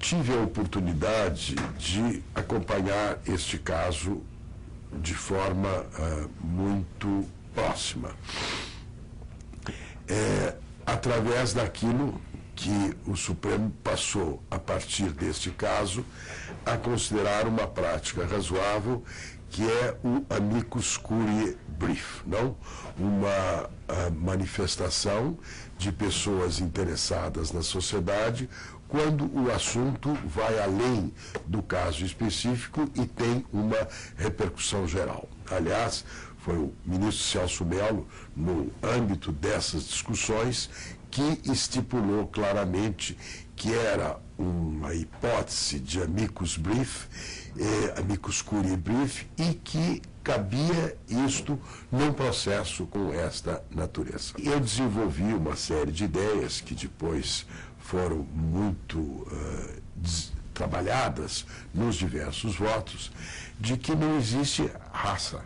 tive a oportunidade de acompanhar este caso de forma muito próxima, através daquilo que o Supremo passou, a partir deste caso, a considerar uma prática razoável, que é o amicus curiae brief, não? Uma manifestação de pessoas interessadas na sociedade quando o assunto vai além do caso específico e tem uma repercussão geral. Aliás, foi o ministro Celso Mello, no âmbito dessas discussões, que estipulou claramente que era uma hipótese de amicus curiae brief, e que cabia isto num processo com esta natureza. Eu desenvolvi uma série de ideias que depois foram muito trabalhadas nos diversos votos, de que não existe raça,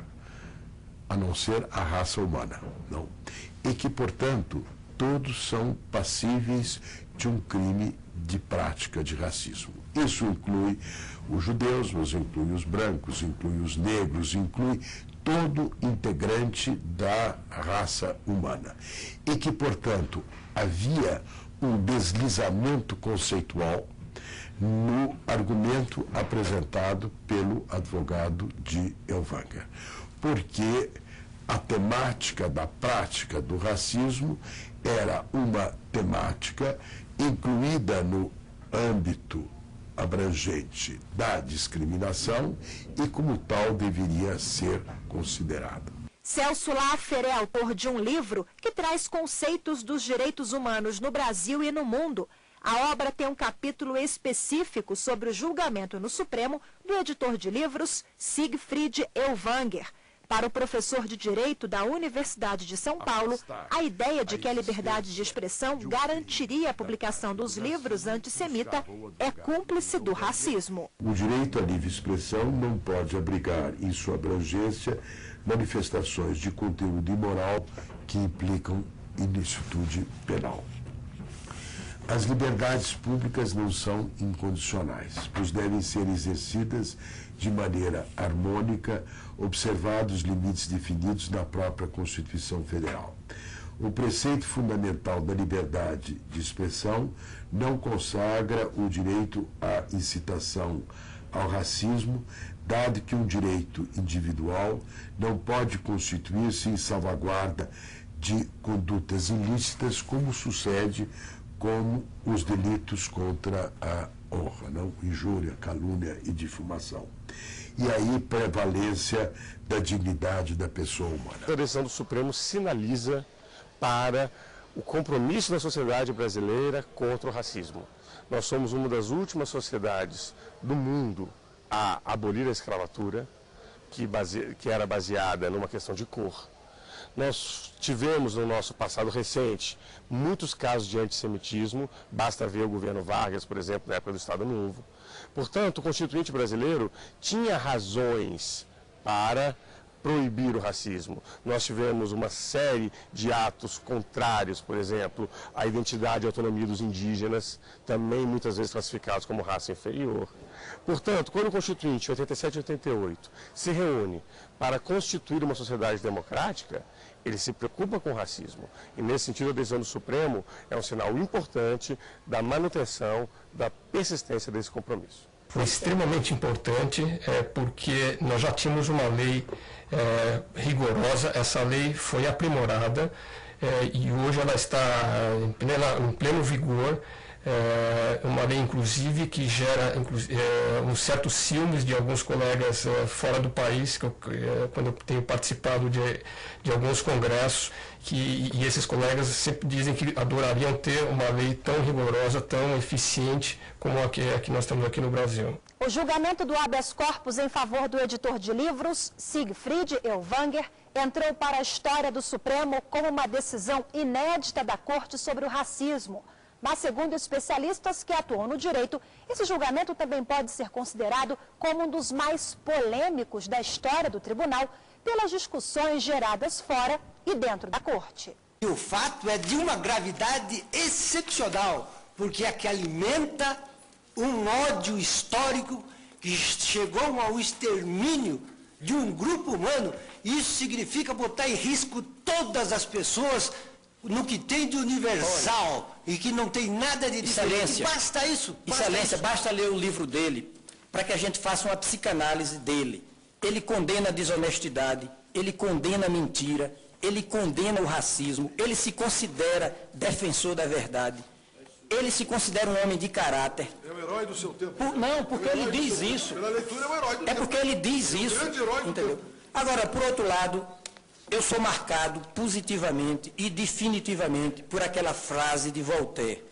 a não ser a raça humana, não? E que, portanto, todos são passíveis de um crime de prática de racismo. Isso inclui os judeus, mas inclui os brancos, inclui os negros, inclui todo integrante da raça humana. E que, portanto, havia um deslizamento conceitual no argumento apresentado pelo advogado de Elvanger, porque a temática da prática do racismo era uma temática incluída no âmbito abrangente da discriminação e, como tal, deveria ser considerada. Celso Laffer é autor de um livro que traz conceitos dos direitos humanos no Brasil e no mundo. A obra tem um capítulo específico sobre o julgamento no Supremo do editor de livros Siegfried Elvanger. Para o professor de Direito da Universidade de São Paulo, a ideia de que a liberdade de expressão garantiria a publicação dos livros antissemita é cúmplice do racismo. O direito à livre expressão não pode abrigar em sua abrangência manifestações de conteúdo imoral que implicam ilicitude penal. As liberdades públicas não são incondicionais, pois devem ser exercidas de maneira harmônica, observados os limites definidos na própria Constituição Federal. O preceito fundamental da liberdade de expressão não consagra o direito à incitação ao racismo, dado que um direito individual não pode constituir-se em salvaguarda de condutas ilícitas, como sucede como os delitos contra a honra, não? Injúria, calúnia e difamação. E aí, prevalência da dignidade da pessoa humana. A decisão do Supremo sinaliza para o compromisso da sociedade brasileira contra o racismo. Nós somos uma das últimas sociedades do mundo a abolir a escravatura, que era baseada numa questão de cor. Nós tivemos no nosso passado recente muitos casos de antissemitismo, basta ver o governo Vargas, por exemplo, na época do Estado Novo. Portanto, o Constituinte brasileiro tinha razões para proibir o racismo. Nós tivemos uma série de atos contrários, por exemplo, à identidade e autonomia dos indígenas, também muitas vezes classificados como raça inferior. Portanto, quando o Constituinte, 87 e 88, se reúne para constituir uma sociedade democrática, ele se preocupa com o racismo. E, nesse sentido, a decisão do Supremo é um sinal importante da manutenção, da persistência desse compromisso. Foi extremamente importante, porque nós já tínhamos uma lei rigorosa, essa lei foi aprimorada e hoje ela está em pleno vigor. Uma lei, inclusive, que gera um certo ciúmes de alguns colegas fora do país, quando eu tenho participado de alguns congressos, e esses colegas sempre dizem que adorariam ter uma lei tão rigorosa, tão eficiente como a que nós temos aqui no Brasil. O julgamento do habeas corpus em favor do editor de livros, Siegfried Elvanger, entrou para a história do Supremo como uma decisão inédita da Corte sobre o racismo. Mas, segundo especialistas que atuam no direito, esse julgamento também pode ser considerado como um dos mais polêmicos da história do tribunal, pelas discussões geradas fora e dentro da corte. E o fato é de uma gravidade excepcional, porque é que alimenta um ódio histórico que chegou ao extermínio de um grupo humano. Isso significa botar em risco todas as pessoas no que tem de universal e que não tem nada de diferente. Basta isso. Excelência, basta ler o livro dele para que a gente faça uma psicanálise dele. Ele condena a desonestidade, ele condena a mentira, ele condena o racismo, ele se considera defensor da verdade, ele se considera um homem de caráter. É o herói do seu tempo. Não, porque ele diz isso. Pela leitura é o herói do tempo. É porque ele diz isso. Grande herói do Entendeu? tempo. Agora, por outro lado, eu sou marcado positivamente e definitivamente por aquela frase de Voltaire.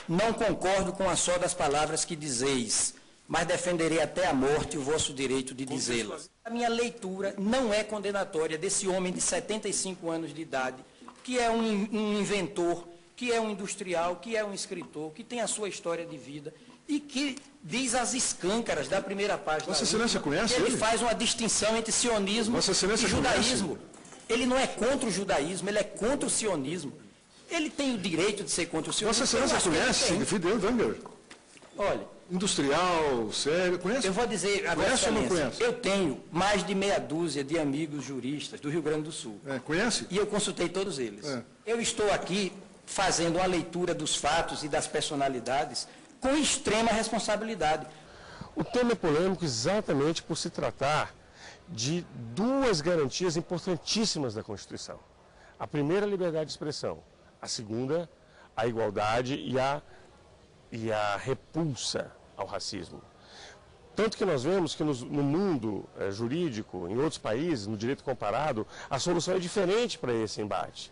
Não concordo com a só das palavras que dizeis, mas defenderei até a morte o vosso direito de dizê-las. A minha leitura não é condenatória desse homem de 75 anos de idade, que é um inventor, que é um industrial, que é um escritor, que tem a sua história de vida e que diz as escâncaras da primeira página. Vossa Excelência conhece ele? Ele Faz uma distinção entre sionismo e judaísmo. Ele não é contra o judaísmo, ele é contra o sionismo. Ele tem o direito de ser contra o sionismo. Vossa Excelência conhece Fidel Wenger? Olha, industrial, sério, conhece? eu vou dizer a Conhece ou não conhece? Eu tenho mais de meia dúzia de amigos juristas do Rio Grande do Sul. Conhece? E eu consultei todos eles. Eu estou aqui fazendo uma leitura dos fatos e das personalidades com extrema responsabilidade. O tema é polêmico exatamente por se tratar de duas garantias importantíssimas da Constituição. A primeira, a liberdade de expressão. A segunda, a igualdade e a repulsa ao racismo. Tanto que nós vemos que no mundo jurídico, em outros países, no direito comparado, a solução é diferente para esse embate.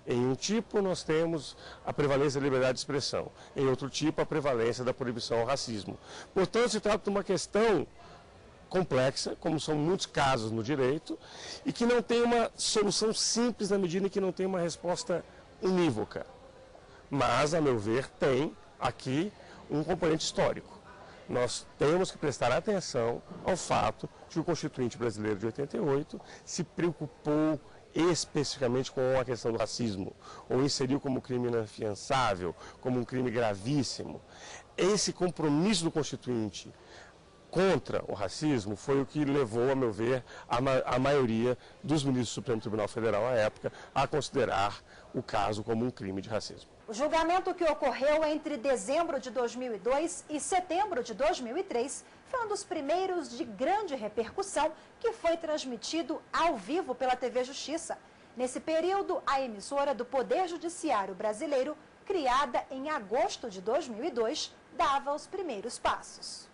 Em um tipo, nós temos a prevalência da liberdade de expressão. Em outro tipo, a prevalência da proibição ao racismo. Portanto, se trata de uma questão complexa, como são muitos casos no direito, e que não tem uma solução simples na medida em que não tem uma resposta unívoca. Mas, a meu ver, tem aqui um componente histórico. Nós temos que prestar atenção ao fato de que o Constituinte brasileiro de 88 se preocupou especificamente com a questão do racismo, ou inseriu como crime inafiançável, como um crime gravíssimo. Esse compromisso do Constituinte contra o racismo foi o que levou, a meu ver, a maioria dos ministros do Supremo Tribunal Federal à época a considerar o caso como um crime de racismo. O julgamento que ocorreu entre dezembro de 2002 e setembro de 2003 foi um dos primeiros de grande repercussão que foi transmitido ao vivo pela TV Justiça. Nesse período, a emissora do Poder Judiciário Brasileiro, criada em agosto de 2002, dava os primeiros passos.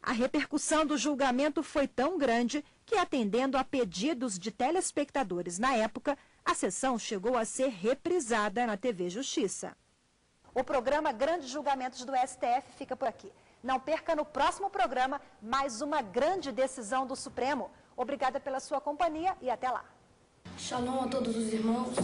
A repercussão do julgamento foi tão grande que, atendendo a pedidos de telespectadores na época, a sessão chegou a ser reprisada na TV Justiça. O programa Grandes Julgamentos do STF fica por aqui. Não perca no próximo programa mais uma grande decisão do Supremo. Obrigada pela sua companhia e até lá. Shalom a todos os irmãos.